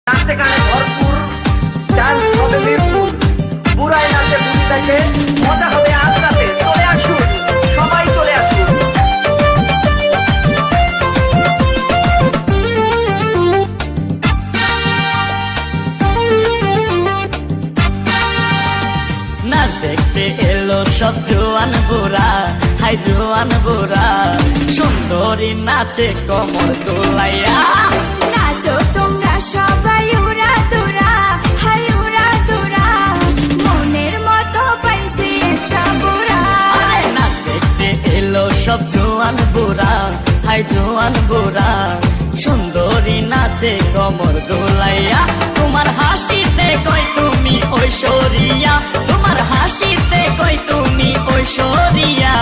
নাচে গানে ভরপুর, ডান্স হবে মিরপুর, পুরাই নাচে বুঝি থাকে, মজা হবে আজ রাতে। চলে আসুন, সবাই চলে আসুন। নাচ দেখতে এলো সব জোয়ান বুড়া, হাই জোয়ান বুড়া, সুন্দরী নাচে কোমর দোলাইয়া। নাচো তোমরা সবাই উড়া দুরা, হাই উড়া দুরা, মনের মতো পাইছি একটা বুড়া। নাচ দেখতে এলো সব জোয়ান বুড়া, হাই জোয়ান বুড়া, সুন্দরী নাচে কোমর দোলাইয়া। তোমার হাসিতে কই তুমি ঐশ্বরিয়া, তোমার হাসিতে কই তুমি ঐশ্বরিয়া।